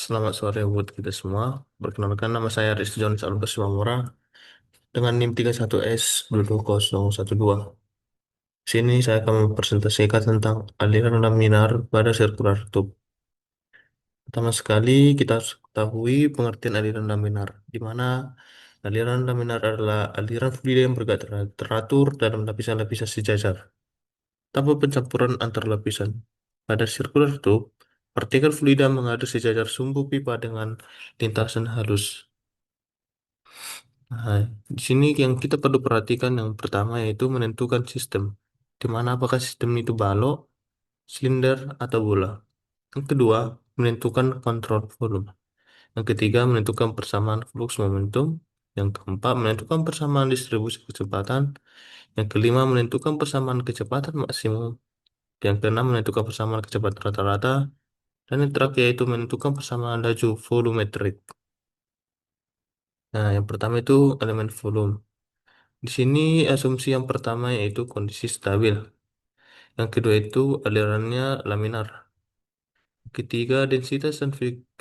Selamat sore buat kita semua. Perkenalkan nama saya Rizky Jones Albert Simamora dengan NIM 31S22012. Sini saya akan mempresentasikan tentang aliran laminar pada sirkular tube. Pertama sekali kita harus ketahui pengertian aliran laminar, di mana aliran laminar adalah aliran fluida yang bergerak teratur dalam lapisan-lapisan sejajar, tanpa pencampuran antar lapisan. Pada sirkular tube, partikel fluida mengalir sejajar sumbu pipa dengan lintasan halus. Nah, di sini yang kita perlu perhatikan yang pertama yaitu menentukan sistem. Di mana apakah sistem itu balok, silinder, atau bola. Yang kedua, menentukan kontrol volume. Yang ketiga, menentukan persamaan flux momentum. Yang keempat, menentukan persamaan distribusi kecepatan. Yang kelima, menentukan persamaan kecepatan maksimum. Yang keenam, menentukan persamaan kecepatan rata-rata. Dan yang terakhir yaitu menentukan persamaan laju volumetrik. Nah, yang pertama itu elemen volume. Di sini asumsi yang pertama yaitu kondisi stabil. Yang kedua itu alirannya laminar. Ketiga, densitas dan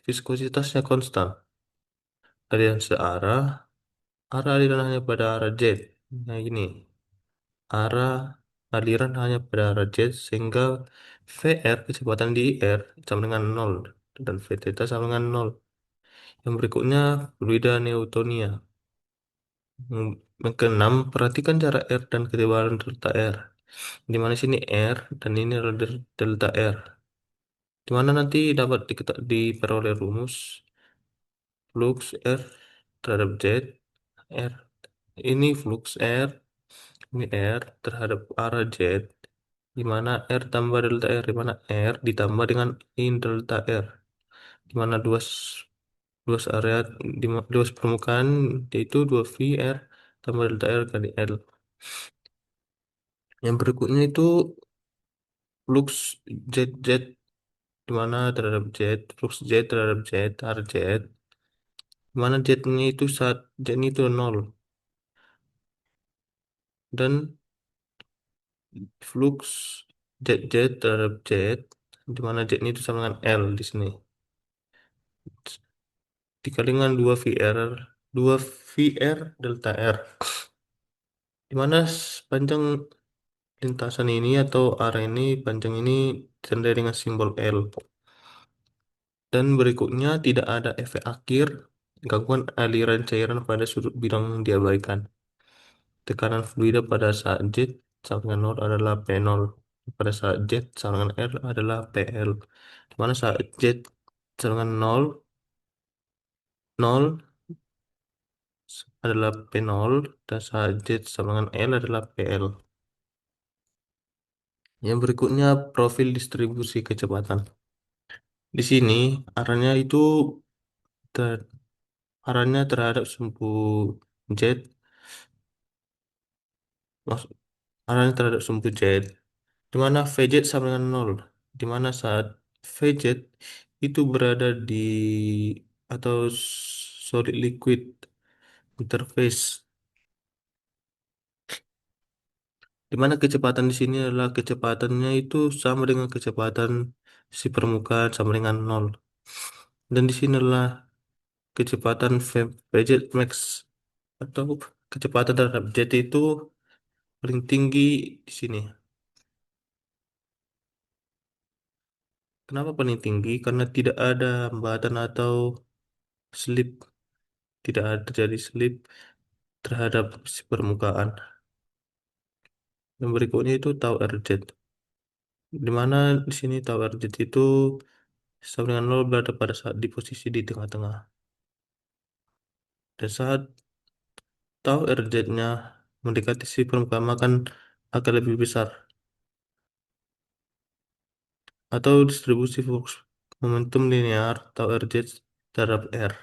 viskositasnya konstan. Aliran searah, arah aliran hanya pada arah Z. Nah ini, arah aliran hanya pada arah Z sehingga VR kecepatan di R sama dengan nol dan V theta sama dengan nol. Yang berikutnya fluida Newtonia. Yang keenam, perhatikan jarak R dan ketebalan delta R. Di mana sini R dan ini adalah delta R. Di mana nanti dapat diperoleh rumus flux R terhadap Z R. Ini flux R, ini R terhadap arah Z, di mana R tambah delta R, di mana R ditambah dengan in delta R, di mana luas area luas permukaan yaitu 2 VR tambah delta R kali L. Yang berikutnya itu flux ZZ, di mana terhadap Z, flux Z terhadap Z, arah Z, di mana Z-nya itu saat Z-nya itu nol, dan flux Z terhadap Z, di mana Z ini itu sama dengan L di sini, dikali dengan 2 VR delta R, di mana panjang lintasan ini atau area ini, panjang ini ditandai dengan simbol L. Dan berikutnya tidak ada efek akhir gangguan aliran cairan pada sudut bidang yang diabaikan. Tekanan fluida pada saat Z sama dengan 0 adalah P0. Pada saat Z sama dengan R adalah PL. Di mana saat Z sama dengan 0, 0 adalah P0 dan saat Z sama dengan L adalah PL. Yang berikutnya profil distribusi kecepatan. Di sini arahnya itu ter- arahnya terhadap sumbu Z, maksud arahnya terhadap sumbu Z, di mana VZ sama dengan 0, di mana saat VZ itu berada di atau solid liquid interface, di mana kecepatan di sini adalah kecepatannya itu sama dengan kecepatan si permukaan sama dengan 0, dan di sinilah kecepatan VZ max atau kecepatan terhadap jet itu paling tinggi di sini. Kenapa paling tinggi? Karena tidak ada hambatan atau slip, tidak ada terjadi slip terhadap si permukaan. Yang berikutnya itu tau RZ, di mana di sini tau RZ itu sama dengan 0 berada pada saat di posisi di tengah-tengah. Dan saat tau RZ-nya mendekati si permukaan akan lebih besar, atau distribusi flux momentum linear tau RZ terhadap R.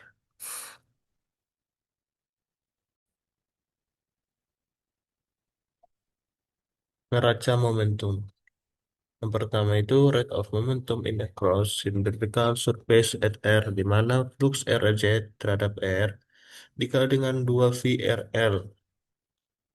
Neraca momentum. Yang pertama itu rate of momentum in a cross cylindrical surface at R, di mana flux RZ terhadap R dikali dengan 2 VRL.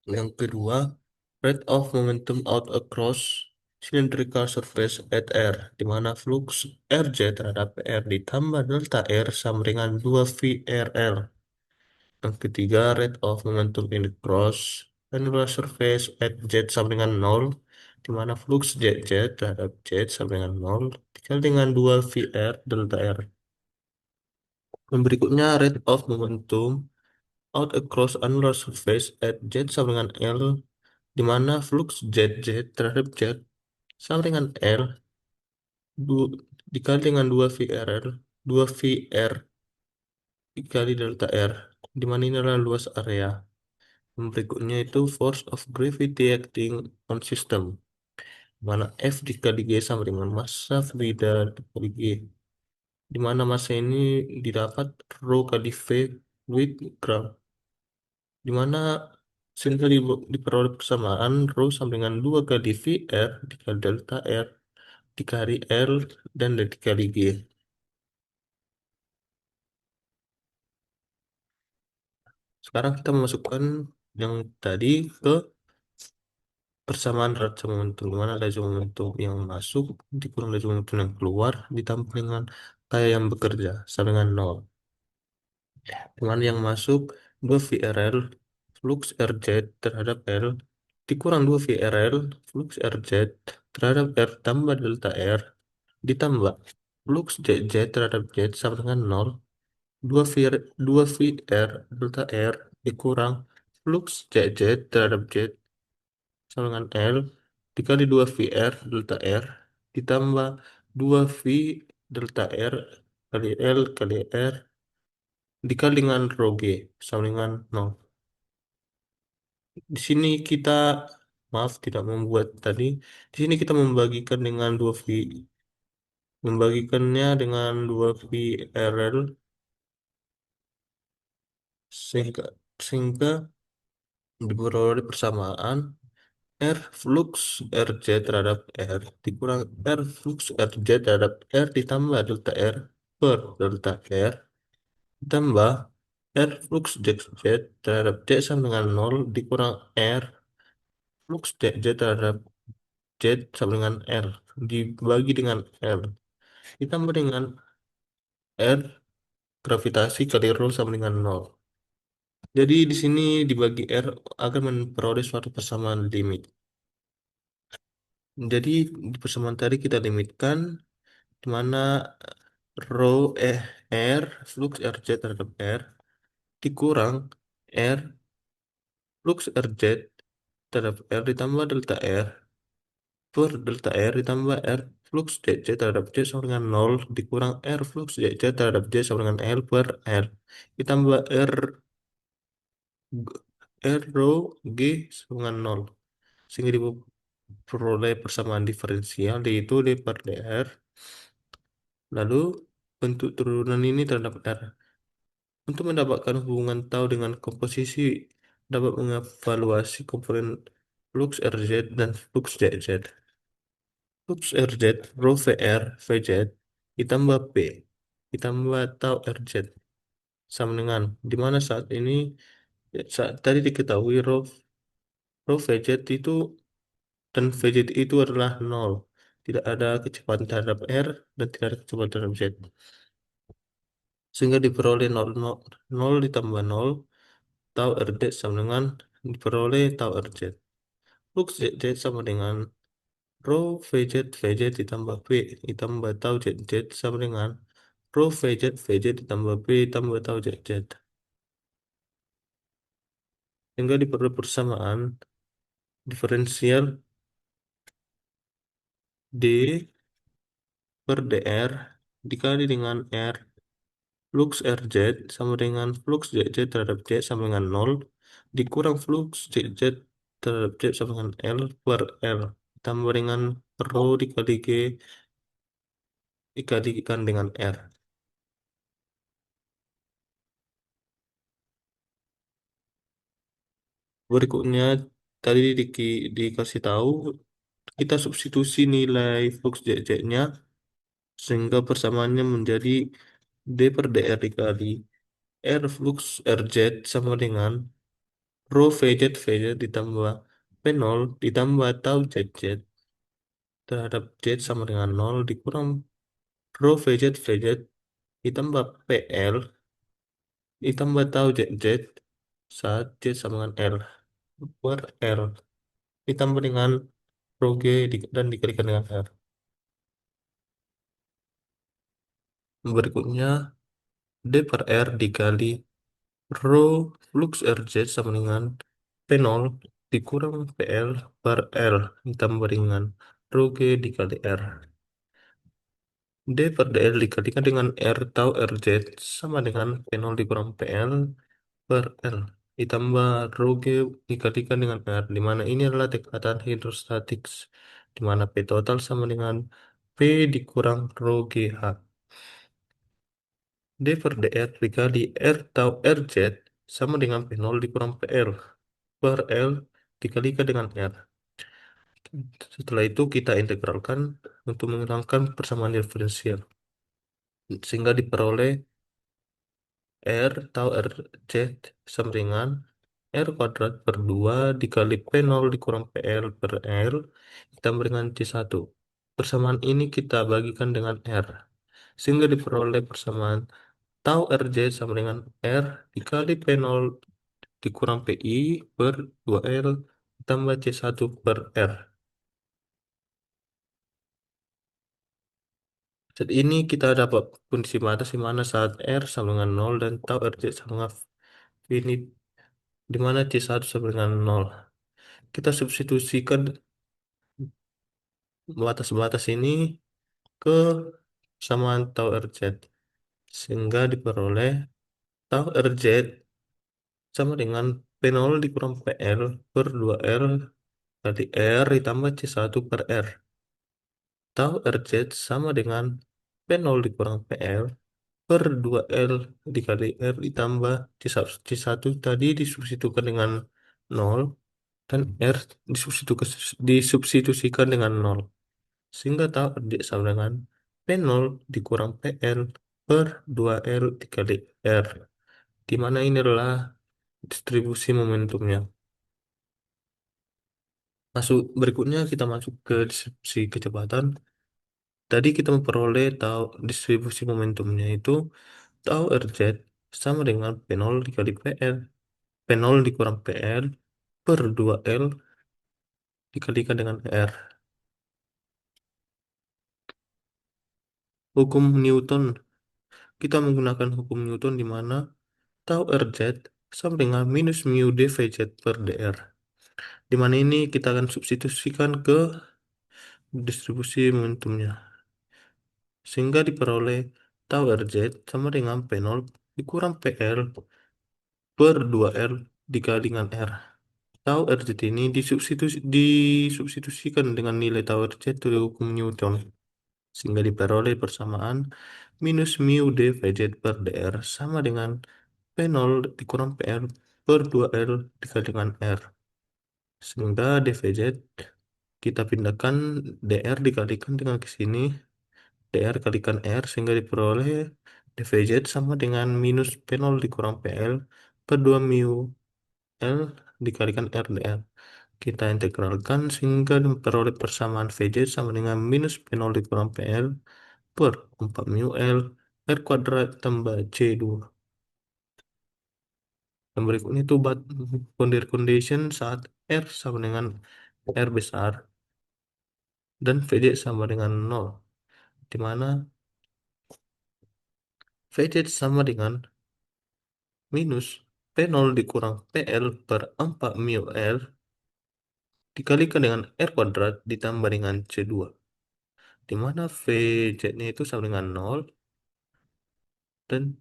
Yang kedua, rate of momentum out across cylindrical surface at R, di mana flux RJ terhadap R ditambah delta R sama dengan 2VRL. Yang ketiga, rate of momentum in the cross annular surface at Z sama dengan 0, di mana flux ZZ terhadap Z sama dengan 0, dikali dengan 2VR delta R. Yang berikutnya, rate of momentum out across annular surface at Z sama dengan L, di mana flux ZZ terhadap Z sama dengan L dikali dengan 2VRL, 2VR dikali delta R, di mana ini adalah luas area. Yang berikutnya itu force of gravity acting on system, mana F dikali G sama dengan massa fluida dikali G, di mana massa ini didapat rho kali V fluid gram, di mana sehingga diperoleh persamaan rho sama dengan 2 kali VR dikali delta R dikali L dan dikali G. Sekarang kita memasukkan yang tadi ke persamaan raja momentum, di mana laju momentum yang masuk dikurang laju momentum yang keluar ditambah dengan kaya yang bekerja sama dengan 0. Di mana yang masuk 2 VRL flux RZ terhadap L dikurang 2 VRL flux RZ terhadap R tambah delta R ditambah flux ZZ terhadap Z sama dengan 0, 2 VR delta R dikurang flux ZZ terhadap Z sama dengan L dikali 2 VR delta R ditambah 2 V delta R kali L kali R dikali dengan rho G sama dengan 0. Di sini kita, maaf tidak membuat tadi, di sini kita membagikan dengan 2 V, membagikannya dengan 2 VRL sehingga sehingga diperoleh persamaan R flux RJ terhadap R dikurang R flux RJ terhadap R ditambah delta R per delta R ditambah R flux JZ terhadap Z sama dengan 0 dikurang R flux JZ terhadap Z sama dengan R dibagi dengan R ditambah dengan R gravitasi kali rho sama dengan 0. Jadi di sini dibagi R agar memperoleh suatu persamaan limit. Jadi di persamaan tadi kita limitkan di mana rho R flux RZ terhadap R dikurang R flux RZ terhadap R ditambah delta R per delta R ditambah R flux ZZ terhadap Z sama dengan 0 dikurang R flux ZZ terhadap Z sama dengan L per L ditambah R rho G sama dengan 0 sehingga diperoleh persamaan diferensial yaitu D per dr. Lalu bentuk turunan ini terhadap R. Untuk mendapatkan hubungan tau dengan komposisi, dapat mengevaluasi komponen flux RZ dan flux ZZ. Flux RZ, rho VR, VZ, ditambah P, ditambah tau RZ, sama dengan, di mana saat ini, saat tadi diketahui rho VZ itu dan VZ itu adalah 0. Tidak ada kecepatan terhadap R dan tidak ada kecepatan terhadap Z. Sehingga diperoleh 0, 0, 0 ditambah 0 tau RZ sama dengan diperoleh tau RZ. Flux ZZ sama dengan rho VZ VZ ditambah P ditambah tau ZZ sama dengan rho VZ VZ ditambah P ditambah tau ZZ. Sehingga diperoleh persamaan diferensial D per dr dikali dengan R flux RZ sama dengan flux ZZ terhadap Z sama dengan 0 dikurang flux ZZ terhadap Z sama dengan L per L tambah dengan rho dikali G dikalikan dengan R. Berikutnya tadi dikasih tahu kita substitusi nilai flux ZZ-nya sehingga persamaannya menjadi D per dr dikali R flux RZ sama dengan rho VZ VZ ditambah P0 ditambah tau ZZ terhadap Z sama dengan nol dikurang rho VZ ditambah PL ditambah tau ZZ saat Z sama dengan R per R ditambah dengan rho G dan dikalikan dengan R. Berikutnya D per R dikali rho flux RZ sama dengan P0 dikurang PL per L ditambah dengan rho G dikali R. D per DL dikalikan dengan R tau RZ sama dengan P0 dikurang PL per L ditambah rho G dikalikan dengan R, di mana ini adalah tekanan hidrostatik, di mana P total sama dengan P dikurang rho GH. D per dr dikali R tau RZ sama dengan P0 dikurang PL per L dikalikan dengan R. Setelah itu kita integralkan untuk menghilangkan persamaan diferensial. Sehingga diperoleh R tau RZ sama dengan R kuadrat per 2 dikali P0 dikurang PL per L ditambah dengan C1. Persamaan ini kita bagikan dengan R. Sehingga diperoleh persamaan tau RZ sama dengan R dikali P0 dikurang PI per 2L ditambah C1 per R. Saat ini kita dapat kondisi batas di mana saat R sama dengan 0 dan tau RZ sama dengan ini di mana C1 sama dengan 0. Kita substitusikan batas-batas ini ke persamaan tau RZ sehingga diperoleh tau RZ sama dengan P0 dikurang PL per 2R kali R ditambah C1 per R. Tau RZ sama dengan P0 dikurang PL per 2L dikali R ditambah C1 tadi disubstitusikan dengan 0 dan R disubstitusikan dengan 0 sehingga tau RZ sama dengan P0 dikurang PL per 2L dikali R, di mana ini adalah distribusi momentumnya. Berikutnya kita masuk ke distribusi kecepatan. Tadi kita memperoleh tahu distribusi momentumnya itu tahu RZ sama dengan P0 dikali PL. P0 dikurang PL per 2L dikalikan dengan R. Hukum Newton. Kita menggunakan hukum Newton di mana tahu RZ sama dengan minus mu dVZ per dr. Di mana ini kita akan substitusikan ke distribusi momentumnya. Sehingga diperoleh tau RZ sama dengan P0 dikurang PL per 2R dikali dengan R. Tau RZ ini disubstitusikan dengan nilai tau RZ dari hukum Newton. Sehingga diperoleh persamaan minus mu dVZ per dr sama dengan P0 dikurang PL per 2R dikali dengan R. Sehingga dVZ kita pindahkan dr dikalikan dengan ke sini dr kalikan R sehingga diperoleh dVZ sama dengan minus P0 dikurang PL per 2 mu L dikalikan R dr. Kita integralkan sehingga diperoleh persamaan VZ sama dengan minus P0 dikurang PL per 4 mu L R kuadrat tambah C2. Dan berikutnya itu boundary condition saat R sama dengan R besar dan VZ sama dengan 0. Di mana VZ sama dengan minus P0 dikurang PL per 4 mu L dikalikan dengan R kuadrat ditambah dengan C2. Di mana VZ-nya itu sama dengan 0 dan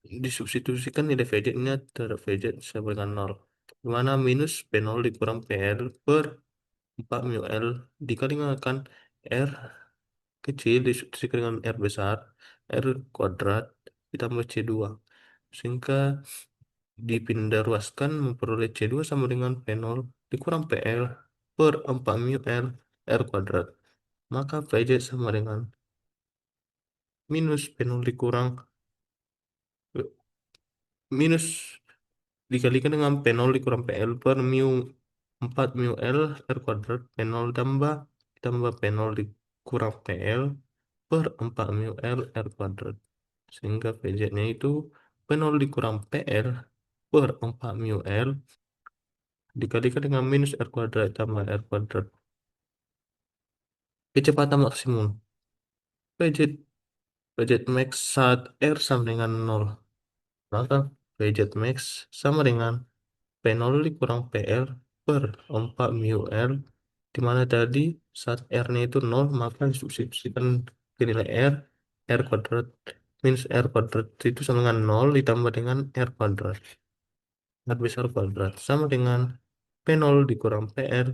disubstitusikan nilai VZ-nya terhadap VZ sama dengan 0. Di mana minus P0 dikurang PL per 4 mu L dikalikan R kecil disubstitusikan dengan R besar R kuadrat ditambah C2. Sehingga dipindah ruaskan memperoleh C2 sama dengan P0 dikurang PL per 4 mu L R kuadrat. Maka VZ sama dengan minus P0 dikurang minus dikalikan dengan P0 dikurang PL per mu 4 mu L R kuadrat P0 tambah ditambah P0 dikurang PL per 4 mu L R kuadrat. Sehingga VZ-nya itu P0 dikurang PL per 4 mu L dikalikan dengan minus R kuadrat tambah R kuadrat. Kecepatan maksimum. PZ, PZ max saat R sama dengan 0. Maka PZ max sama dengan P0 dikurang PL per 4 mu L, di mana tadi saat R-nya itu 0, maka substitusikan ke nilai R, R kuadrat minus R kuadrat itu sama dengan 0 ditambah dengan R kuadrat. R besar kuadrat sama dengan P0 dikurang PR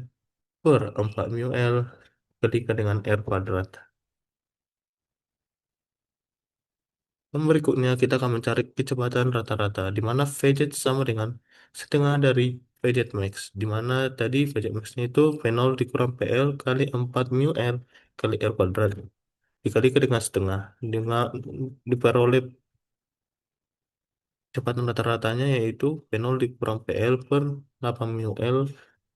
per 4 mu L ketika dengan R kuadrat. Dan berikutnya kita akan mencari kecepatan rata-rata, di mana VZ sama dengan setengah dari VZ max, di mana tadi VZ max-nya itu V0 dikurang PL kali 4 mu L kali R kuadrat dikalikan dengan setengah, dengan diperoleh kecepatan rata-ratanya yaitu V0 dikurang PL per 8 mu L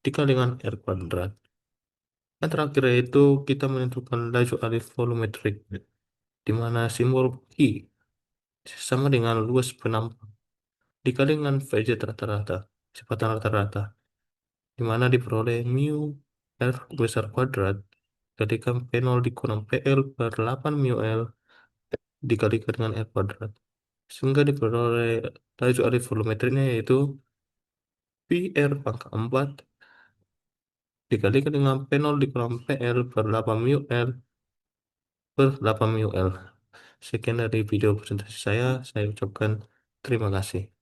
dikali dengan R kuadrat. Dan terakhir yaitu kita menentukan laju alif volumetrik, di mana simbol I sama dengan luas penampang dikali dengan VZ rata-rata, kecepatan rata-rata, di mana diperoleh mu R besar kuadrat kalikan P0 dikurang PL per 8 mu L dikalikan dengan R kuadrat. Sehingga diperoleh laju alif volumetriknya yaitu PR pangkat 4 dikalikan dengan P0 dikurang PL per 8 mu L per 8 mu L. Sekian dari video presentasi saya ucapkan terima kasih.